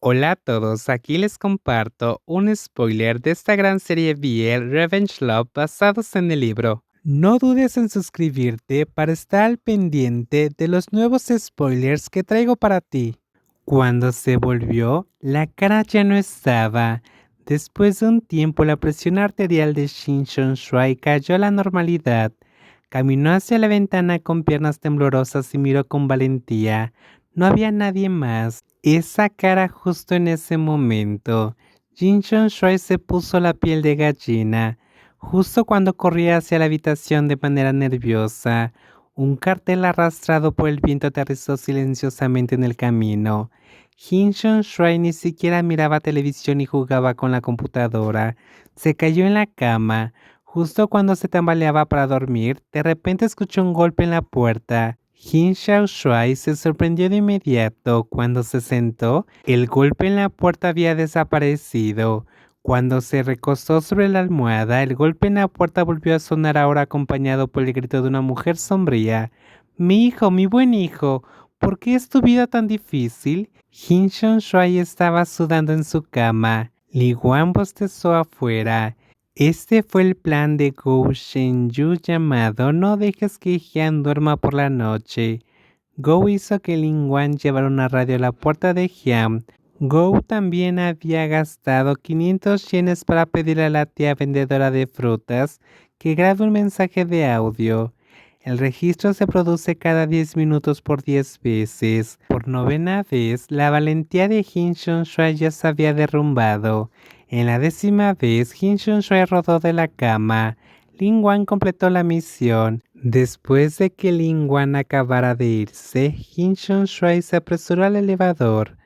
Hola a todos, aquí les comparto un spoiler de esta gran serie BL Revenge Love basados en el libro. No dudes en suscribirte para estar al pendiente de los nuevos spoilers que traigo para ti. Cuando se volvió, la cara ya no estaba. Después de un tiempo, la presión arterial de Shin Shon Shuai cayó a la normalidad. Caminó hacia la ventana con piernas temblorosas y miró con valentía. No había nadie más. Esa cara justo en ese momento. Jin Shon Shuai se puso la piel de gallina. Justo cuando corría hacia la habitación de manera nerviosa, un cartel arrastrado por el viento aterrizó silenciosamente en el camino. Jin Shon Shuai ni siquiera miraba televisión y jugaba con la computadora. Se cayó en la cama. Justo cuando se tambaleaba para dormir, de repente escuchó un golpe en la puerta. Jin Xiao Shuai se sorprendió de inmediato. Cuando se sentó, el golpe en la puerta había desaparecido. Cuando se recostó sobre la almohada, el golpe en la puerta volvió a sonar, ahora acompañado por el grito de una mujer sombría. Mi hijo, mi buen hijo, ¿por qué es tu vida tan difícil? Jin Xiao Shuai estaba sudando en su cama. Li Guan bostezó afuera. Este fue el plan de Gou Shenyu llamado "No dejes que Jian duerma por la noche". Gou hizo que Lin Wan llevara una radio a la puerta de Jian. Gou también había gastado 500 yenes para pedirle a la tía vendedora de frutas que grabe un mensaje de audio. El registro se produce cada 10 minutos por 10 veces. Por novena vez, la valentía de Jin Shun Shuai ya se había derrumbado. En la 10ª vez, Jin Shun Shuai rodó de la cama. Lin Wan completó la misión. Después de que Lin Wan acabara de irse, Jin Shun Shuai se apresuró al elevador.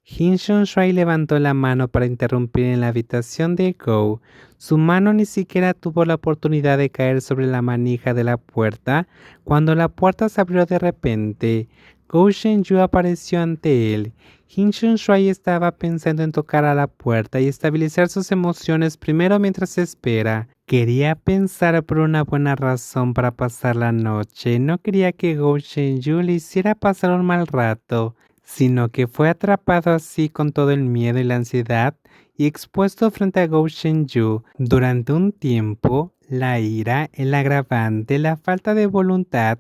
Jin Shun Shuai levantó la mano para interrumpir en la habitación de Gou. Su mano ni siquiera tuvo la oportunidad de caer sobre la manija de la puerta cuando la puerta se abrió de repente. Gou Shenyu apareció ante él. Jin Shun Shuai estaba pensando en tocar a la puerta y estabilizar sus emociones primero mientras espera. Quería pensar por una buena razón para pasar la noche. No quería que Gou Shenyu le hiciera pasar un mal rato, sino que fue atrapado así con todo el miedo y la ansiedad y expuesto frente a Gou Shenyu. Durante un tiempo, la ira, el agravante, la falta de voluntad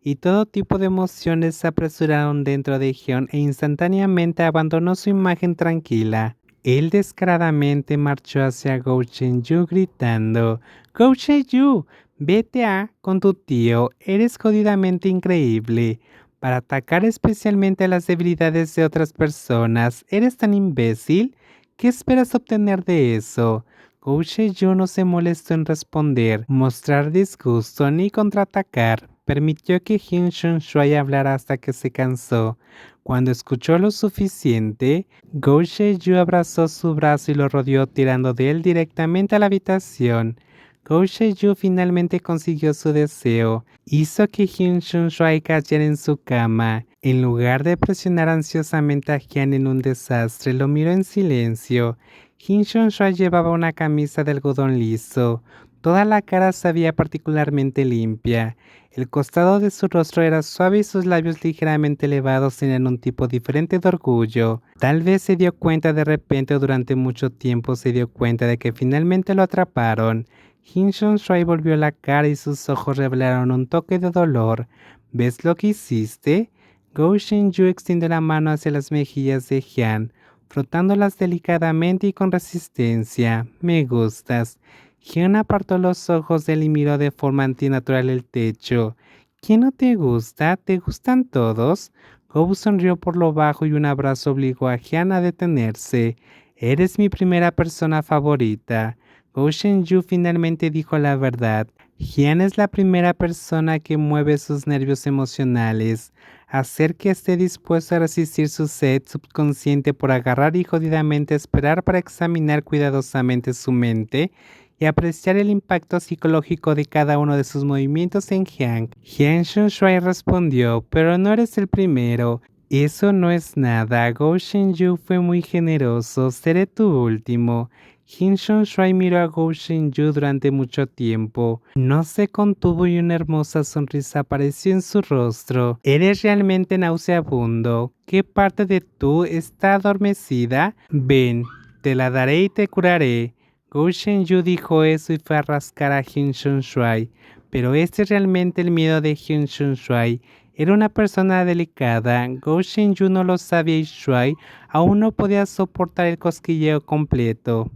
y todo tipo de emociones se apresuraron dentro de Hyun e instantáneamente abandonó su imagen tranquila. Él descaradamente marchó hacia Gou Shenyu gritando: "Gou Shenyu, vete con tu tío, eres jodidamente increíble. Para atacar especialmente a las debilidades de otras personas, ¿eres tan imbécil? ¿Qué esperas obtener de eso?". Gou Shenyu no se molestó en responder, mostrar disgusto ni contraatacar. Permitió que Jin Shun Shuai hablara hasta que se cansó. Cuando escuchó lo suficiente, Gou Shenyu abrazó su brazo y lo rodeó, tirando de él directamente a la habitación. Gou Shenyu finalmente consiguió su deseo. Hizo que Jin Shun Shuai cayera en su cama. En lugar de presionar ansiosamente a Jian en un desastre, lo miró en silencio. Jin Shun Shuai llevaba una camisa de algodón liso. Toda la cara se veía particularmente limpia. El costado de su rostro era suave y sus labios ligeramente elevados tenían un tipo diferente de orgullo. Tal vez se dio cuenta de repente, o durante mucho tiempo se dio cuenta de que finalmente lo atraparon. Jin Shun Shuai volvió la cara y sus ojos revelaron un toque de dolor. ¿Ves lo que hiciste? Gou Shenyu extendió la mano hacia las mejillas de Jian, frotándolas delicadamente y con resistencia. Me gustas. Jian apartó los ojos de él y miró de forma antinatural el techo. ¿Quién no te gusta? ¿Te gustan todos? Gou sonrió por lo bajo y un abrazo obligó a Jian a detenerse. Eres mi primera persona favorita. Gou Shenyu finalmente dijo la verdad. Jian es la primera persona que mueve sus nervios emocionales, hacer que esté dispuesto a resistir su sed subconsciente por agarrar y jodidamente esperar para examinar cuidadosamente su mente y apreciar el impacto psicológico de cada uno de sus movimientos en Jian. Jian Shun Shuai respondió: pero no eres el primero. Eso no es nada. Gou Shenyu fue muy generoso. Seré tu último. Hin Shuai miró a Gou Shenyu durante mucho tiempo. No se contuvo y una hermosa sonrisa apareció en su rostro. ¿Eres realmente nauseabundo? ¿Qué parte de tú está adormecida? Ven, te la daré y te curaré. Gou Shenyu dijo eso y fue a rascar a Hin Shuai. Pero este es realmente el miedo de Hin Shuai. Era una persona delicada. Gou Shenyu no lo sabía y Shuai aún no podía soportar el cosquilleo completo.